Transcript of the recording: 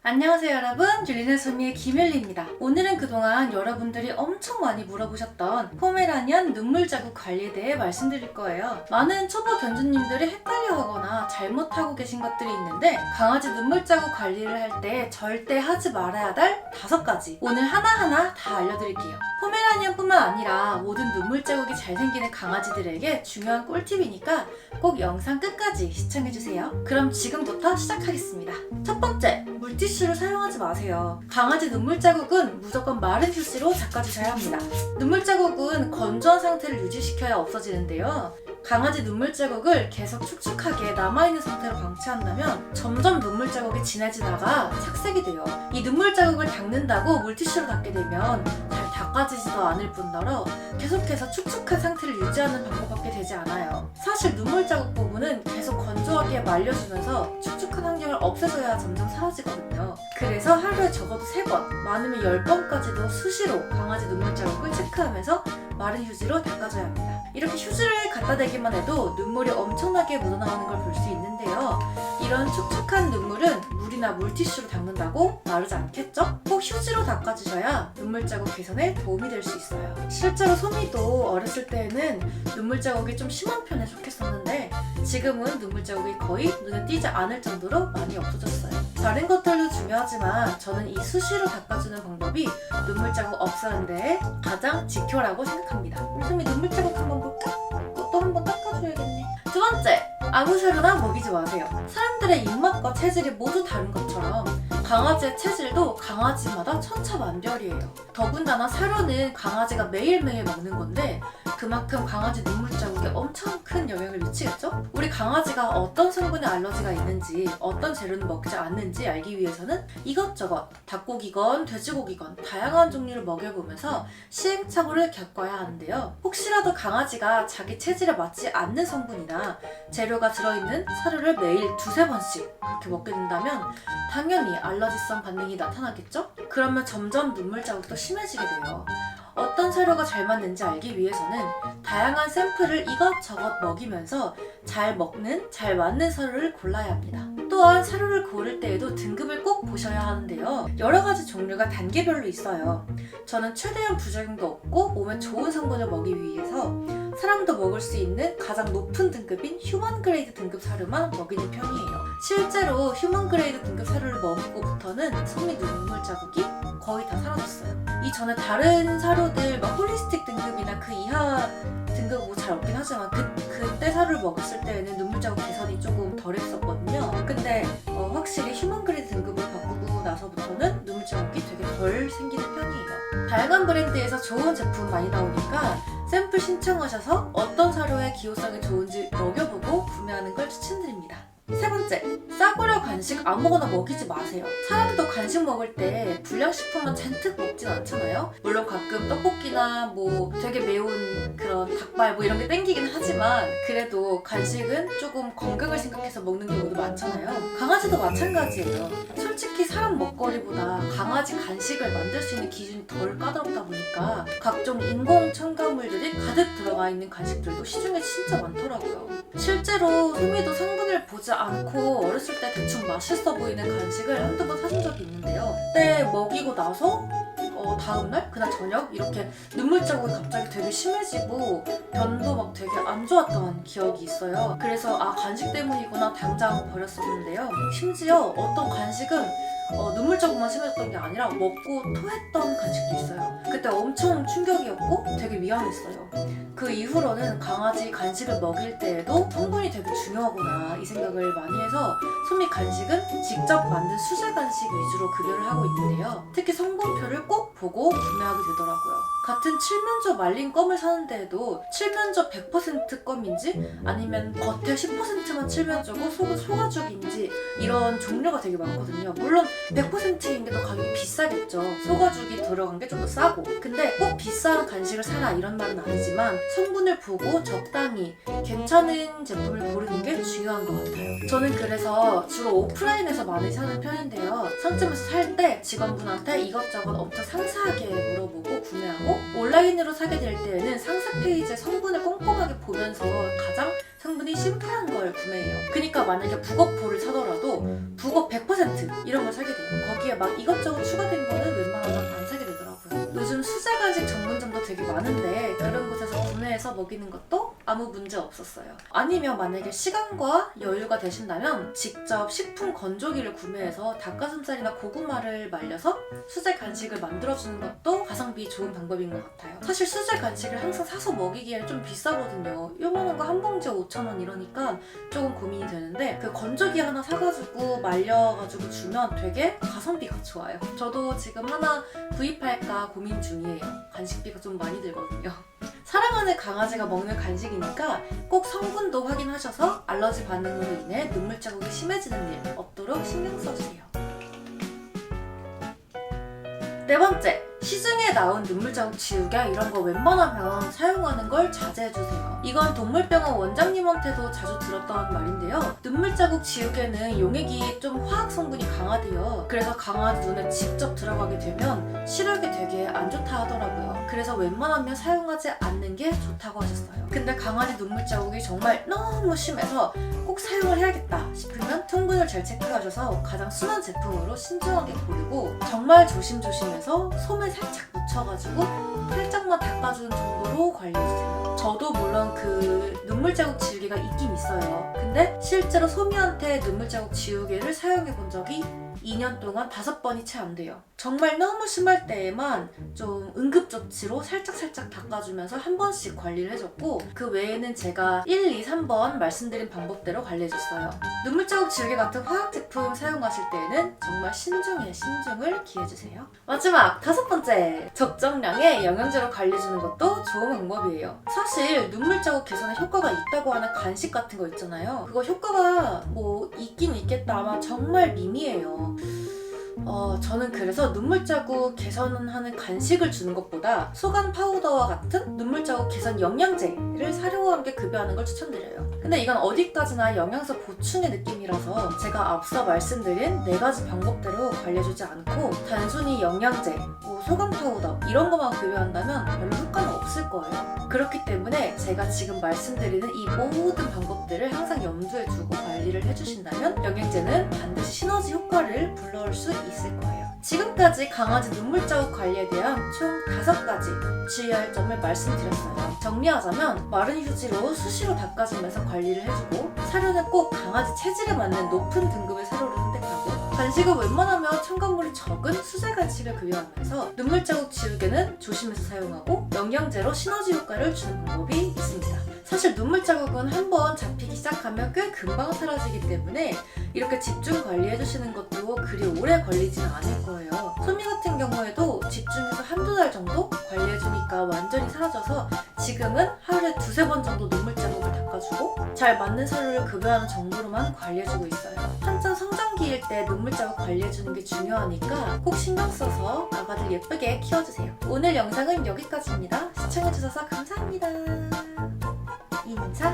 안녕하세요 여러분, 줄리는 소미의 김율리입니다. 오늘은 그동안 여러분들이 엄청 많이 물어보셨던 포메라니안 눈물 자국 관리에 대해 말씀드릴 거예요. 많은 초보 견주님들이 헷갈려하거나 잘못하고 계신 것들이 있는데 강아지 눈물 자국 관리를 할 때 절대 하지 말아야 할 5가지 오늘 하나하나 다 알려드릴게요. 포메라니안뿐만 아니라 모든 눈물 자국이 잘 생기는 강아지들에게 중요한 꿀팁이니까 꼭 영상 끝까지 시청해주세요. 그럼 지금부터 시작하겠습니다. 첫 번째, 물티슈를 사용하지 마세요. 강아지 눈물 자국은 무조건 마른 휴지로 닦아주셔야 합니다. 눈물 자국은 건조한 상태를 유지시켜야 없어지는데요. 강아지 눈물 자국을 계속 축축하게 남아있는 상태로 방치한다면 점점 눈물 자국이 진해지다가 착색이 돼요. 이 눈물 자국을 닦는다고 물티슈로 닦게 되면 잘 닦아지지도 않을 뿐더러 계속해서 축축한 상태를 유지하는 방법밖에 되지 않아요. 사실 눈물 자국 부분은 계속 건조하게 말려주면서 축축한 환경을 없애줘야 점점 사라지거든요. 그래서 하루에 적어도 3번, 많으면 10번까지도 수시로 강아지 눈물 자국을 체크하면서 마른 휴지로 닦아줘야 합니다. 이렇게 휴지를 갖다 대기만 해도 눈물이 엄청나게 묻어나오는 걸 볼 수 있는데요. 이런 축축한 눈물은 물이나 물티슈로 닦는다고 마르지 않겠죠? 꼭 휴지로 닦아주셔야 눈물 자국 개선에 도움이 될 수 있어요. 실제로 소미도 어렸을 때에는 눈물 자국이 좀 심한 편에 속했었는데 지금은 눈물 자국이 거의 눈에 띄지 않을 정도로 많이 없어졌어요. 다른 것들도 중요하지만 저는 이 수시로 닦아주는 방법이 눈물 자국 없애는 데에 가장 지켜라고 생각합니다. 우리 소미 눈물 자국 한번 볼까? 또 한번 닦아줘야겠네. 두 번째, 아무 사료나 먹이지 마세요. 사람들의 입맛과 체질이 모두 다른 것처럼 강아지의 체질도 강아지마다 천차만별이에요. 더군다나 사료는 강아지가 매일매일 먹는 건데 그만큼 강아지 눈물 자국에 엄청 큰 영향을 미치겠죠? 우리 강아지가 어떤 성분에 알러지가 있는지, 어떤 재료는 먹지 않는지 알기 위해서는 이것저것 닭고기건 돼지고기건 다양한 종류를 먹여보면서 시행착오를 겪어야 하는데요. 혹시라도 강아지가 자기 체질에 맞지 않는 성분이나 재료가 들어있는 사료를 매일 2-3번씩 그렇게 먹게 된다면 당연히 알러지성 반응이 나타나겠죠? 그러면 점점 눈물 자국도 심해지게 돼요. 어떤 사료가 잘 맞는지 알기 위해서는 다양한 샘플을 이것저것 먹이면서 잘 먹는, 잘 맞는 사료를 골라야 합니다. 또한 사료를 고를 때에도 등급을 꼭 보셔야 하는데요. 여러 가지 종류가 단계별로 있어요. 저는 최대한 부작용도 없고 몸에 좋은 성분을 먹이기 위해서 사람도 먹을 수 있는 가장 높은 등급인 휴먼 그레이드 등급 사료만 먹이는 편이에요. 실제로 휴먼 그레이드 등급 사료를 먹고부터는 소미 눈물 자국이 거의 다 사라졌어요. 이전에 다른 사료들 막 홀리스틱 등급이나 그 이하 등급 뭐 잘 없긴 하지만 그때 사료를 먹었을 때에는 눈물 자국 개선이 조금 덜 했었거든요. 근데 확실히 휴먼 그레이드 등급을 바꾸고 나서부터는 눈물 자국이 되게 덜 생기는 편이에요. 다양한 브랜드에서 좋은 제품 많이 나오니까 샘플 신청하셔서 어떤 사료의 기호성이 좋은지 먹여보고 구매하는 걸 추천드립니다. 세 번째, 싸구려 간식 아무거나 먹이지 마세요. 사람도 간식 먹을 때 불량식품만 잔뜩 먹진 않잖아요. 물론 가끔 떡볶이나 뭐 되게 매운 그런 닭발 뭐 이런 게 땡기긴 하지만 그래도 간식은 조금 건강을 생각해서 먹는 경우도 많잖아요. 강아지도 마찬가지예요. 솔직히 사람 먹거리보다 강아지 간식을 만들 수 있는 기준이 덜 까다롭다 보니까 각종 인공 첨가물들이 가득 들어가 있는 간식들도 시중에 진짜 많더라고요. 실제로 소미도 성분을 보지 않고 어렸을 때 대충 맛있어 보이는 간식을 한두 번 사준 적이 있는데요. 그때 먹이고 나서 다음날? 그날 저녁? 이렇게 눈물 자국이 갑자기 되게 심해지고 변도 막 되게 안 좋았던 기억이 있어요. 그래서 간식 때문이구나 당장 버렸었는데요. 심지어 어떤 간식은 눈물 자국만 심해졌던 게 아니라 먹고 토했던 간식도 있어요. 그때 엄청 충격이었고 되게 미안했어요. 그 이후로는 강아지 간식을 먹일 때에도 성분이 되게 중요하구나 이 생각을 많이 해서 소미 간식은 직접 만든 수제 간식 위주로 급여를 하고 있는데요. 특히 성분표를 꼭 보고 구매하게 되더라고요. 같은 칠면조 말린 껌을 사는 데에도 칠면조 100% 껌인지 아니면 겉에 10%만 칠면조고 속은 소가죽인지 이런 종류가 되게 많거든요. 물론 100%인 게 더 가격이 비싸겠죠. 소가죽이 들어간 게 좀 더 싸고. 근데 꼭 비싼 간식을 사라 이런 말은 아니지만 성분을 보고 적당히 괜찮은 제품을 고르는 게 중요한 것 같아요. 저는 그래서 주로 오프라인에서 많이 사는 편인데요. 상점에서 살 때 직원분한테 이것저것 엄청 상세하게 물어보고 구매하고 온라인으로 사게 될 때에는 상세 페이지에 성분을 꼼꼼하게 보면서 가장 성분이 심플한 걸 구매해요. 그러니까 만약에 북어포를 사더라도 북어 100% 이런 걸 사기 사게 돼요. 거기에 막 이것저것 추가된 거는 웬만하면 안 사게 되더라고요. 요즘 수제 간식 전문점도 되게 많은데 그런 곳에서 구매해서 먹이는 것도 아무 문제 없었어요. 아니면 만약에 시간과 여유가 되신다면 직접 식품 건조기를 구매해서 닭가슴살이나 고구마를 말려서 수제 간식을 만들어주는 것도 가성비 좋은 방법인 것 같아요. 사실 수제 간식을 항상 사서 먹이기에는 좀 비싸거든요. 요만한 거 한 봉지에 5,000원 이러니까 조금 고민이 되는데 그 건조기 하나 사가지고 말려가지고 주면 되게 가성비가 좋아요. 저도 지금 하나 구입할까 고민 중이에요. 간식비가 좀 많이 들거든요. 사랑하는 강아지가 먹는 간식이니까 꼭 성분도 확인하셔서 알러지 반응으로 인해 눈물 자국이 심해지는 일 없도록 신경 써주세요. 네 번째, 시중에 나온 눈물 자국 지우개 이런 거 웬만하면 사용하는 걸 자제해주세요. 이건 동물병원 원장님한테도 자주 들었던 말인데요. 눈물 자국 지우개는 용액이 좀 화학 성분이 강하대요. 그래서 강아지 눈에 직접 들어가게 되면 시력이 되게 안 좋다 하더라고요. 그래서 웬만하면 사용하지 않는 게 좋다고 하셨어요. 근데 강아지 눈물 자국이 정말 너무 심해서 꼭 사용을 해야겠다 싶으면 성분을 잘 체크하셔서 가장 순한 제품으로 신중하게 고르고 정말 조심조심해서 솜에 살짝 묻혀가지고 살짝만 닦아주는 정도로 관리해주세요. 저도 물론 그 눈물 자국 지우개가 있긴 있어요. 근데 실제로 소미한테 눈물 자국 지우개를 사용해본 적이 2년 동안 5번이 채 안 돼요. 정말 너무 심할 때에만 좀 응급조치로 살짝살짝 닦아주면서 한 번씩 관리를 해줬고 그 외에는 제가 1, 2, 3번 말씀드린 방법대로 관리해줬어요. 눈물 자국 지우개 같은 화학 제품 사용하실 때에는 정말 신중을 기해주세요. 마지막 5번째, 적정량의 영양제로 관리해주는 것도 좋은 방법이에요. 사실 눈물 자국 개선에 효과가 있다고 하는 간식 같은 거 있잖아요. 그거 효과가 뭐 있긴 있겠다 아마 정말 미미해요. 저는 그래서 눈물 자국 개선하는 간식을 주는 것보다 소간 파우더와 같은 눈물 자국 개선 영양제를 사료와 함께 급여하는 걸 추천드려요. 근데 이건 어디까지나 영양소 보충의 느낌이라서 제가 앞서 말씀드린 4가지 방법대로 관리해주지 않고 단순히 영양제, 소간 파우더 이런 것만 급여한다면 별로 효과는 없을 거예요. 그렇기 때문에 제가 지금 말씀드리는 이 모든 방법들을 항상 염두에 두고 관리를 해주신다면 영양제는 반드시 시너지 효과를 불러올 수 있을 거예요. 지금까지 강아지 눈물 자국 관리에 대한 총 5가지 주의할 점을 말씀드렸어요. 정리하자면 마른 휴지로 수시로 닦아주면서 관리를 해주고 사료는 꼭 강아지 체질에 맞는 높은 등급의 사료를 선택하고 간식은 웬만하면 첨가물이 적은 수제 간식을 급여하면서 눈물 자국 지우개는 조심해서 사용하고 영양제로 시너지 효과를 주는 방법이 있습니다. 사실 눈물 자국은 한번 잡히기 시작하면 꽤 금방 사라지기 때문에 이렇게 집중 관리해주시는 것도 그리 오래 걸리지는 않을 거예요. 소미 같은 경우에도 집중해서 한두 달 정도 관리해주니까 완전히 사라져서 지금은 하루에 2-3번 정도 눈물 자국을 닦아주고 잘 맞는 사료를 급여하는 정도로만 관리해주고 있어요. 한참 성장기일 때 눈물 자국 관리해주는 게 중요하니까 꼭 신경 써서 아가들 예쁘게 키워주세요. 오늘 영상은 여기까지입니다. 시청해주셔서 감사합니다. 인사